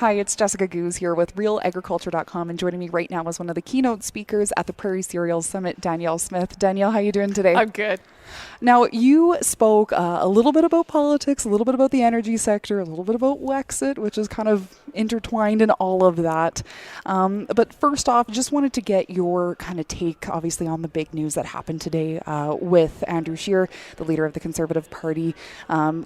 Hi, it's Jessika Guse here with RealAgriculture.com, and joining me right now is one of the keynote speakers at the Prairie Cereals Summit, Danielle Smith. Danielle, how are you doing today? I'm good. Now, you spoke a little bit about politics, a little bit about the energy sector, a little bit about Wexit, which is kind of intertwined in all of that. But first off, just wanted to get your kind of take, obviously, on the big news that happened today with Andrew Scheer, the leader of the Conservative Party,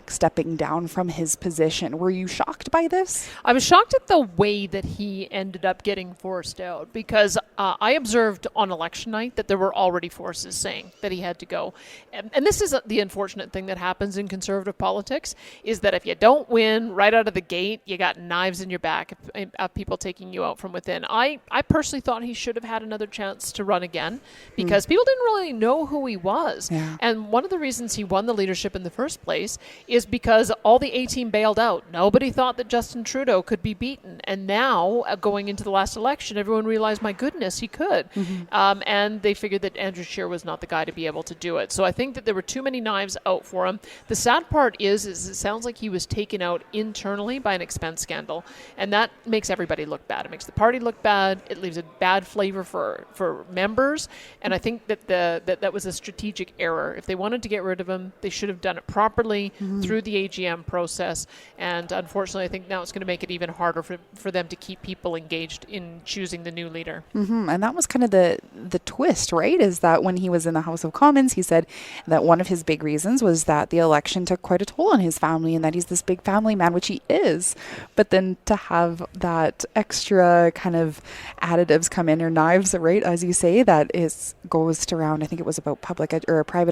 stepping down from his position. Were you shocked by this? I was shocked at the way that he ended up getting forced out because I observed on election night that there were already forces saying that he had to go. And this is the unfortunate thing that happens in Conservative politics, is that if you don't win right out of the gate, you got knives in your back of people taking you out from within. I personally thought he should have had another chance to run again because people didn't really know who he was. Yeah. And one of the reasons he won the leadership in the first place is because all the A-team bailed out. Nobody thought that Justin Trudeau could be beaten. And now, going into the last election, everyone realized, my goodness, he could. And they figured that Andrew Scheer was not the guy to be able to do it. So I think that there were too many knives out for him. The sad part is it sounds like he was taken out internally by an expense scandal. And that makes everybody look bad. It makes the party look bad. It leaves a bad flavor for members. And I think that that was a strategic error. If they wanted to get rid of him, they should have done it properly through the AGM process. And unfortunately, I think now it's going to make it even harder for them to keep people engaged in choosing the new leader. And that was kind of the twist, right? Is that when he was in the House of Commons, he said that one of his big reasons was that the election took quite a toll on his family and that he's this big family man, which he is. But then to have that extra kind of additives come in, or knives, right, as you say, that goes to around, I think it was about private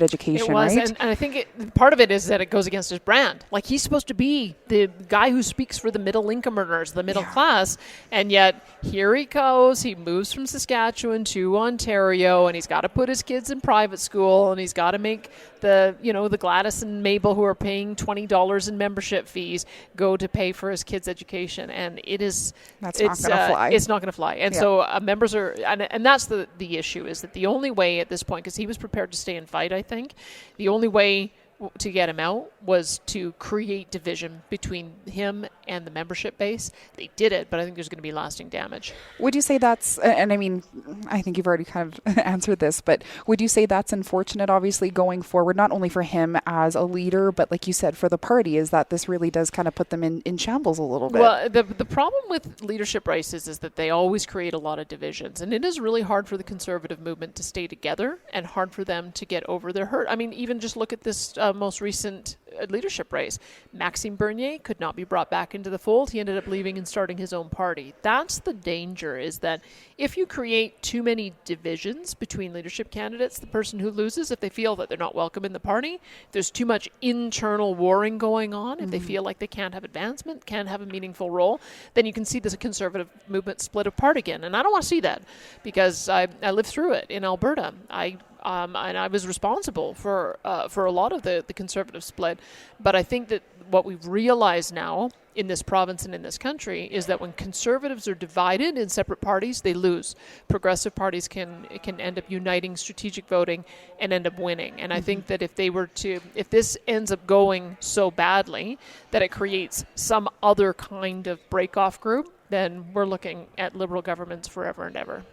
education, it was, right? And I think part of it is that it goes against his brand. Like, he's supposed to be the guy who speaks for the middle income earners, the middle class, and yet here he goes. He moves from Saskatchewan to Ontario, and he's got to put his kids in private school, and he's got to make the Gladys and Mabel, who are paying $20 in membership fees, go to pay for his kids' education, and it's not going to fly. It's not going to fly, and so members are, and that's the issue, is that the only way at this point, because he was prepared to stay and fight, I think, the only way to get him out was to create division between him and the membership base. They did it, but I think there's going to be lasting damage. Would you say that's, and I mean, I think you've already kind of answered this, but would you say that's unfortunate, obviously, going forward, not only for him as a leader, but like you said, for the party, is that this really does kind of put them in shambles a little bit? Well, the problem with leadership races is that they always create a lot of divisions, and it is really hard for the Conservative movement to stay together and hard for them to get over their hurt. I mean, even just look at this most recent leadership race. Maxime Bernier could not be brought back into the fold. He ended up leaving and starting his own party. That's the danger, is that if you create too many divisions between leadership candidates, the person who loses, if they feel that they're not welcome in the party, there's too much internal warring going on, if they feel like they can't have advancement, can't have a meaningful role, then you can see this Conservative movement split apart again. And I don't want to see that, because I lived through it in Alberta. And I was responsible for a lot of the Conservative split. But I think that what we've realized now in this province and in this country is that when Conservatives are divided in separate parties, they lose. Progressive parties can end up uniting strategic voting and end up winning. And I think that if this ends up going so badly that it creates some other kind of break-off group, then we're looking at Liberal governments forever and ever.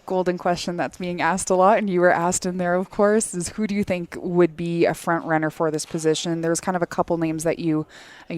Golden question that's being asked a lot, and you were asked in there, of course, is who do you think would be a front runner for this position? There's kind of a couple names that you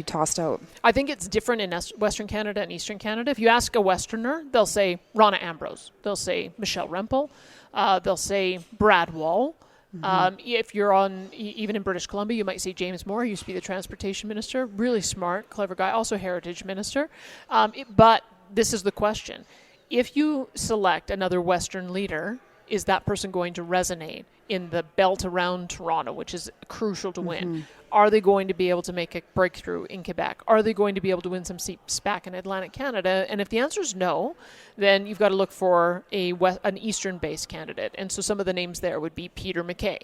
tossed out. I think it's different in Western Canada and Eastern Canada. If you ask a Westerner, they'll say Rona Ambrose. They'll say Michelle Rempel. They'll say Brad Wall. If you're even in British Columbia, you might say James Moore. He used to be the transportation minister. Really smart, clever guy. Also heritage minister. But this is the question. If you select another Western leader, is that person going to resonate in the belt around Toronto, which is crucial to win? Are they going to be able to make a breakthrough in Quebec? Are they going to be able to win some seats back in Atlantic Canada? And if the answer is no, then you've got to look for an Eastern-based candidate. And so some of the names there would be Peter MacKay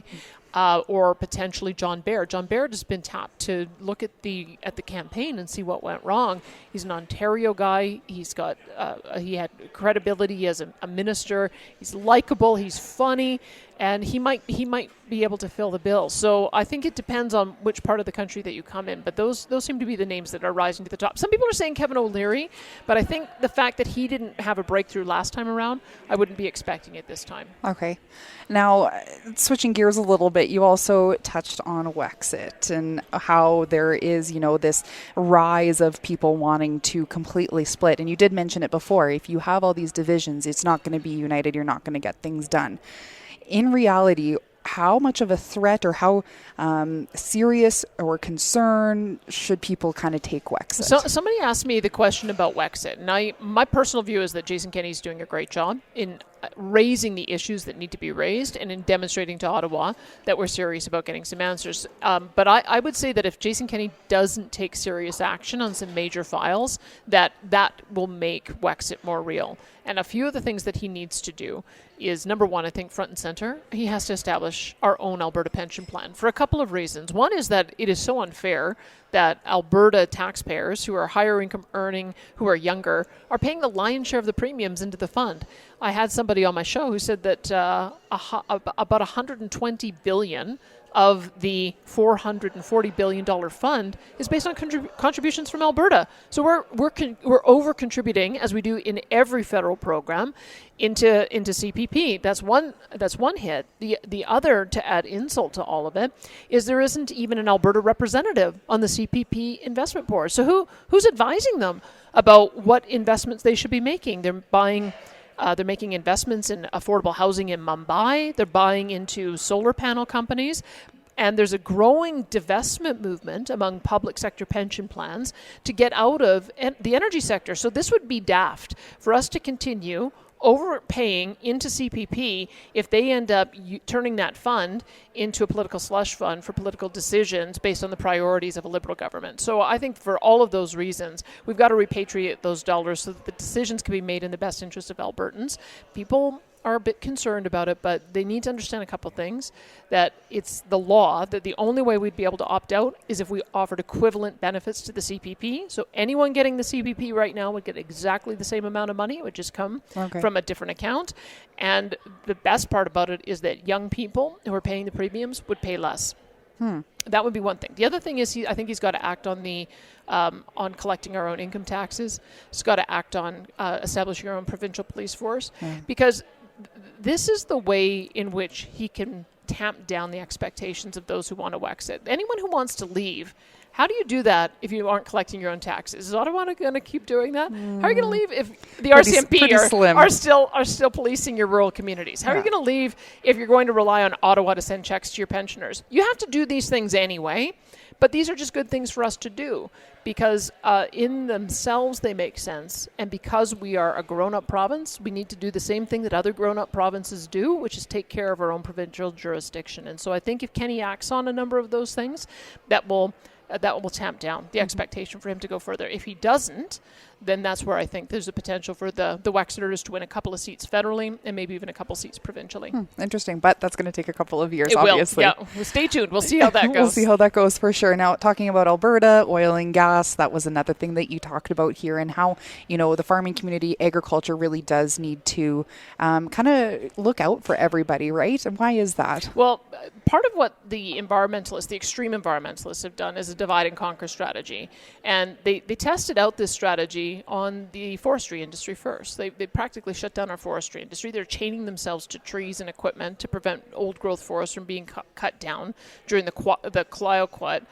or potentially John Baird. John Baird has been tapped to look at the campaign and see what went wrong. He's an Ontario guy. He's got he had credibility as a minister. He's likable. He's funny. and he might be able to fill the bill. So I think it depends on which part of the country that you come in. But those seem to be the names that are rising to the top. Some people are saying Kevin O'Leary, but I think the fact that he didn't have a breakthrough last time around, I wouldn't be expecting it this time. Okay. Now, switching gears a little bit, you also touched on Wexit and how there is, this rise of people wanting to completely split. And you did mention it before. If you have all these divisions, it's not going to be united. You're not going to get things done. In reality, how much of a threat or how serious or concern should people kind of take Wexit? So somebody asked me the question about Wexit, and my personal view is that Jason Kenney's doing a great job in raising the issues that need to be raised and in demonstrating to Ottawa that we're serious about getting some answers. But I would say that if Jason Kenney doesn't take serious action on some major files, that will make Wexit more real. And a few of the things that he needs to do is, number one, I think front and center, he has to establish our own Alberta pension plan for a couple of reasons. One is that it is so unfair that Alberta taxpayers who are higher income earning, who are younger, are paying the lion's share of the premiums into the fund. I had somebody on my show who said that about $120 billion of the $440 billion fund is based on contributions from Alberta. So we're over contributing, as we do in every federal program, into CPP. That's one hit. The other, to add insult to all of it, is there isn't even an Alberta representative on the CPP investment board. So who's advising them about what investments they should be making? They're making investments in affordable housing in Mumbai. They're buying into solar panel companies. And there's a growing divestment movement among public sector pension plans to get out of the energy sector. So this would be daft for us to continue overpaying into CPP if they end up turning that fund into a political slush fund for political decisions based on the priorities of a Liberal government. So I think for all of those reasons, we've got to repatriate those dollars so that the decisions can be made in the best interest of Albertans. People are a bit concerned about it, but they need to understand a couple things, that it's the law, that the only way we'd be able to opt out is if we offered equivalent benefits to the CPP. So anyone getting the CPP right now would get exactly the same amount of money. It would just come from a different account. And the best part about it is that young people who are paying the premiums would pay less. That would be one thing. The other thing is I think he's got to act on on collecting our own income taxes. He's got to act on establishing our own provincial police force, because this is the way in which he can tamp down the expectations of those who want to Wexit. Anyone who wants to leave, how do you do that if you aren't collecting your own taxes? Is Ottawa going to keep doing that? How are you going to leave if the RCMP are still policing your rural communities? How are you going to leave if you're going to rely on Ottawa to send checks to your pensioners? You have to do these things anyway, but these are just good things for us to do because in themselves they make sense. And because we are a grown-up province, we need to do the same thing that other grown-up provinces do, which is take care of our own provincial jurisdiction. And so I think if Kenney acts on a number of those things, that will tamp down the expectation for him to go further. If he doesn't, then that's where I think there's a potential for the Wexiters to win a couple of seats federally and maybe even a couple seats provincially. Interesting, but that's going to take a couple of years, it obviously. Will, yeah. Well, stay tuned. We'll see how that goes. We'll see how that goes for sure. Now, talking about Alberta, oil and gas, that was another thing that you talked about here, and how, the farming community, agriculture really does need to kind of look out for everybody, right? And why is that? Well, part of what the extreme environmentalists have done is a divide and conquer strategy. And they tested out this strategy on the forestry industry first. They practically shut down our forestry industry. They're chaining themselves to trees and equipment to prevent old growth forests from being cut down during the Clioquat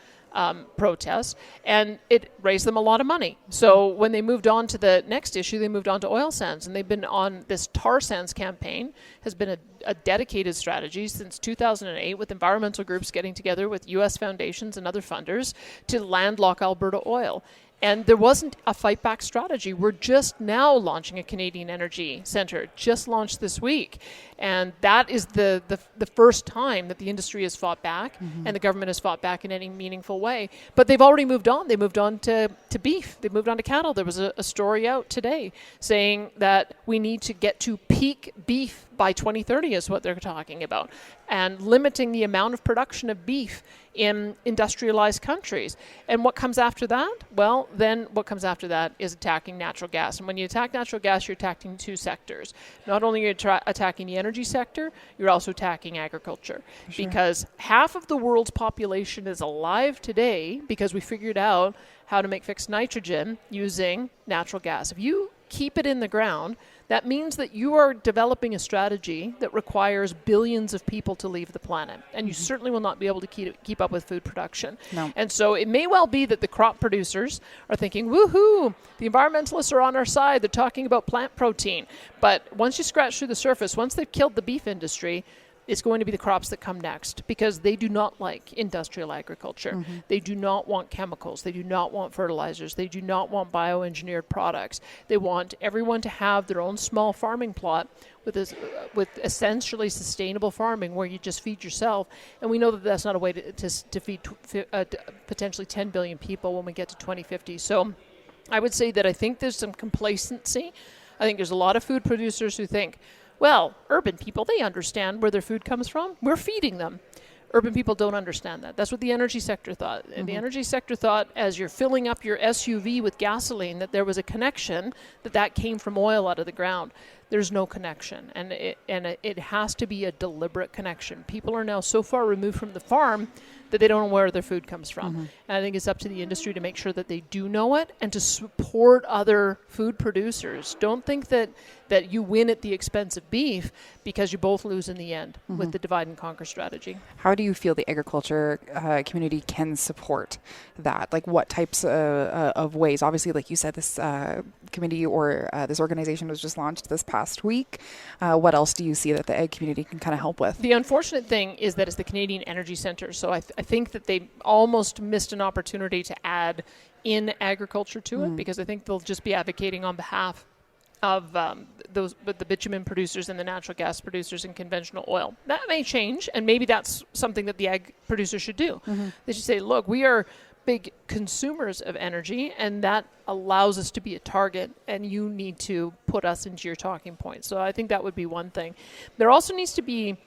protests, and it raised them a lot of money. So when they moved on to the next issue, they moved on to oil sands, and they've been on this tar sands campaign, has been a dedicated strategy since 2008 with environmental groups getting together with U.S. foundations and other funders to landlock Alberta oil. And there wasn't a fight back strategy. We're just now launching a Canadian Energy Centre, just launched this week. And that is the first time that the industry has fought back and the government has fought back in any meaningful way. But they've already moved on. They moved on to beef. They moved on to cattle. There was a story out today saying that we need to get to peak beef by 2030 is what they're talking about, and limiting the amount of production of beef in industrialized countries. And what comes after that? Well, then what comes after that is attacking natural gas. And when you attack natural gas, you're attacking two sectors. Not only are you attacking the energy energy sector, you're also attacking agriculture. Because half of the world's population is alive today because we figured out how to make fixed nitrogen using natural gas. If you keep it in the ground, that means that you are developing a strategy that requires billions of people to leave the planet. And you certainly will not be able to keep up with food production. No. And so it may well be that the crop producers are thinking, woohoo, the environmentalists are on our side. They're talking about plant protein. But once you scratch through the surface, once they've killed the beef industry, it's going to be the crops that come next, because they do not like industrial agriculture. They do not want chemicals. They do not want fertilizers. They do not want bioengineered products. They want everyone to have their own small farming plot with essentially sustainable farming where you just feed yourself. And we know that that's not a way to feed potentially 10 billion people when we get to 2050. So I would say that I think there's some complacency. I think there's a lot of food producers who think, well, urban people, they understand where their food comes from. We're feeding them. Urban people don't understand that. That's what the energy sector thought. And the energy sector thought, as you're filling up your SUV with gasoline, that there was a connection, that came from oil out of the ground. There's no connection. And it has to be a deliberate connection. People are now so far removed from the farm that they don't know where their food comes from. And I think it's up to the industry to make sure that they do know it and to support other food producers. Don't think that you win at the expense of beef, because you both lose in the end with the divide and conquer strategy. How do you feel the agriculture community can support that? Like, what types of ways? Obviously, like you said, this committee or this organization was just launched this past week. What else do you see that the ag community can kind of help with? The unfortunate thing is that it's the Canadian Energy Centre. So I think that they almost missed an opportunity to add in agriculture to it, because I think they'll just be advocating on behalf of the bitumen producers and the natural gas producers and conventional oil. That may change, and maybe that's something that the ag producers should do. They should say, look, we are big consumers of energy, and that allows us to be a target, and you need to put us into your talking point. So I think that would be one thing. There also needs to be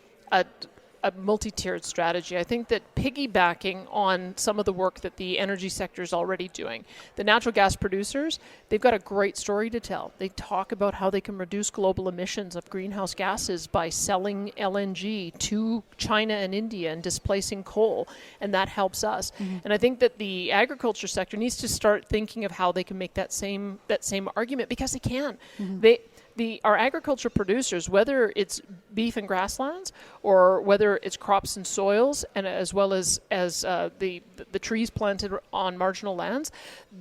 a multi-tiered strategy. I think that piggybacking on some of the work that the energy sector is already doing, the natural gas producers, they've got a great story to tell. They talk about how they can reduce global emissions of greenhouse gases by selling LNG to China and India and displacing coal, and that helps us. And I think that the agriculture sector needs to start thinking of how they can make that same argument, because they can. Our agriculture producers, whether it's beef and grasslands or whether it's crops and soils, and as well as the trees planted on marginal lands,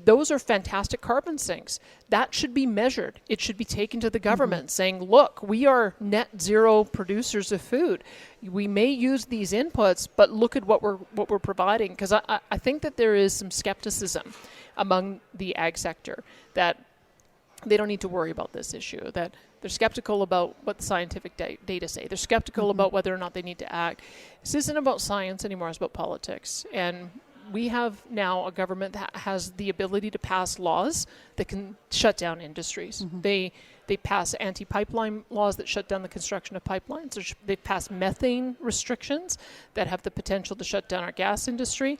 those are fantastic carbon sinks. That should be measured. It should be taken to the government saying, look, we are net zero producers of food. We may use these inputs, but look at what we're providing. Because I think that there is some skepticism among the ag sector that they don't need to worry about this issue, that they're skeptical about what the scientific data say. They're skeptical about whether or not they need to act. This isn't about science anymore, it's about politics. And we have now a government that has the ability to pass laws that can shut down industries. They pass anti-pipeline laws that shut down the construction of pipelines. They pass methane restrictions that have the potential to shut down our gas industry.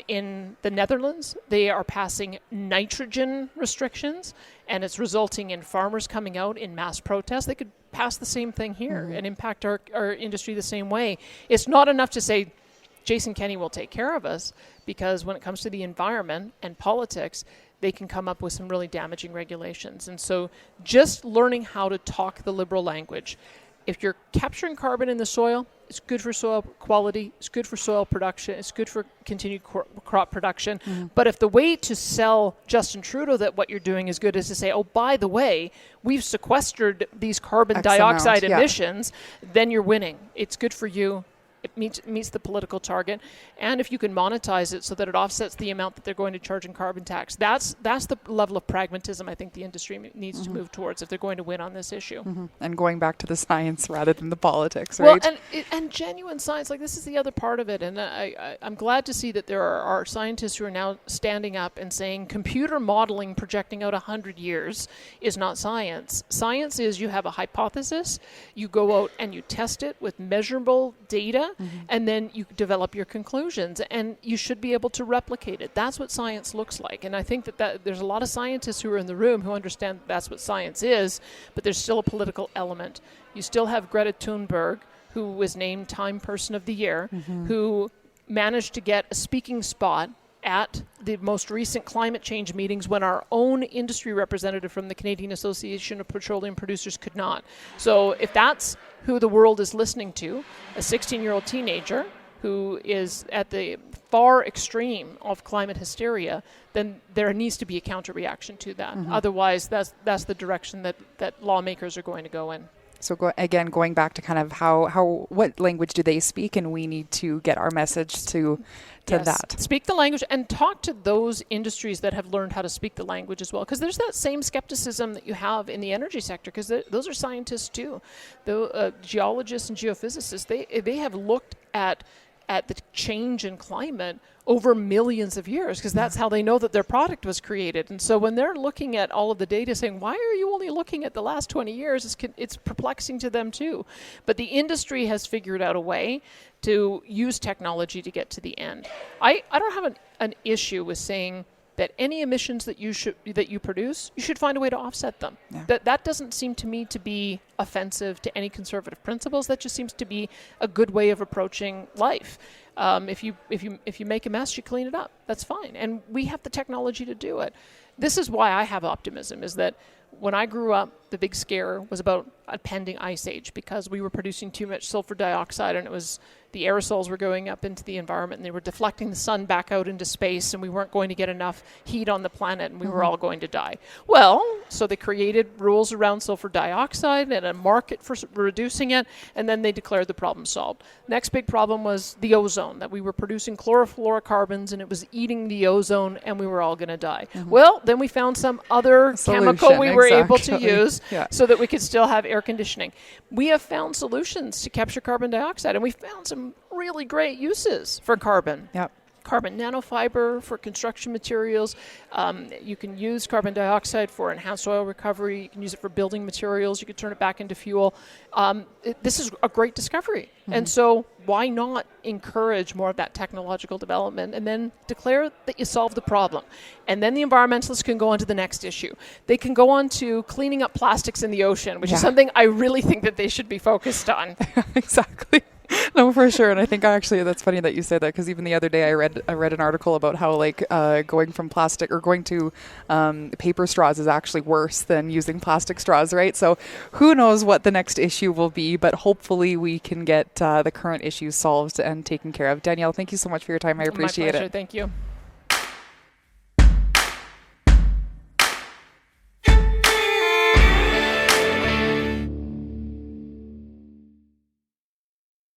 In the Netherlands, they are passing nitrogen restrictions, and it's resulting in farmers coming out in mass protests. They could pass the same thing here and impact our industry the same way. It's not enough to say, Jason Kenney will take care of us, because when it comes to the environment and politics, they can come up with some really damaging regulations. And so just learning how to talk the liberal language. If you're capturing carbon in the soil, it's good for soil quality, it's good for soil production, it's good for continued crop production. But if the way to sell Justin Trudeau that what you're doing is good is to say, oh, by the way, we've sequestered these carbon dioxide emissions, then you're winning. It's good for you. It meets the political target, and if you can monetize it so that it offsets the amount that they're going to charge in carbon tax, that's the level of pragmatism I think the industry needs to move towards if they're going to win on this issue. And going back to the science rather than the politics, right? Well, and genuine science, like this is the other part of it, and I'm glad to see that there are scientists who are now standing up and saying computer modeling projecting out 100 years is not science. Science is you have a hypothesis, you go out and you test it with measurable data, and then you develop your conclusions, and you should be able to replicate it. That's what science looks like. And I think that there's a lot of scientists who are in the room who understand that's what science is, but there's still a political element. You still have Greta Thunberg, who was named Time Person of the Year, who managed to get a speaking spot at the most recent climate change meetings when our own industry representative from the Canadian Association of Petroleum Producers could not. So if that's who the world is listening to, a 16-year-old teenager who is at the far extreme of climate hysteria, then there needs to be a counter-reaction to that. Otherwise, that's the direction that lawmakers are going to go in. So going back to kind of what language do they speak, and we need to get our message to that. Speak the language and talk to those industries that have learned how to speak the language as well. Because there's that same skepticism that you have in the energy sector, because those are scientists too. The geologists and geophysicists, they have looked at the change in climate over millions of years, because that's how they know that their product was created. And so when they're looking at all of the data saying, why are you only looking at the last 20 years, it's perplexing to them too. But the industry has figured out a way to use technology to get to the end. I don't have an issue with saying that any emissions that you produce, you should find a way to offset them. Yeah. That doesn't seem to me to be offensive to any conservative principles. That just seems to be a good way of approaching life. If you make a mess, you clean it up. That's fine, and we have the technology to do it. This is why I have optimism. Is that when I grew up, the big scare was about a pending ice age, because we were producing too much sulfur dioxide, and the aerosols were going up into the environment, and they were deflecting the sun back out into space, and we weren't going to get enough heat on the planet, and we were all going to die. Well, so they created rules around sulfur dioxide and a market for reducing it, and then they declared the problem solved. Next big problem was the ozone, that we were producing chlorofluorocarbons, and it was eating the ozone, and we were all going to die. Well, then we found some other chemical we were able to use so that we could still have air conditioning. We have found solutions to capture carbon dioxide, and we found some really great uses for carbon. Yep. Carbon nanofiber for construction materials. You can use carbon dioxide for enhanced oil recovery. You can use it for building materials. You can turn it back into fuel. This is a great discovery. And so why not encourage more of that technological development and then declare that you solved the problem? And then the environmentalists can go on to the next issue. They can go on to cleaning up plastics in the ocean, which is something I really think that they should be focused on. Exactly. No, for sure. And I think actually that's funny that you say that, because even the other day I read an article about how going from plastic or going to paper straws is actually worse than using plastic straws, right? So who knows what the next issue will be, but hopefully we can get the current issues solved and taken care of. Danielle, thank you so much for your time. I appreciate it. My pleasure. Thank you.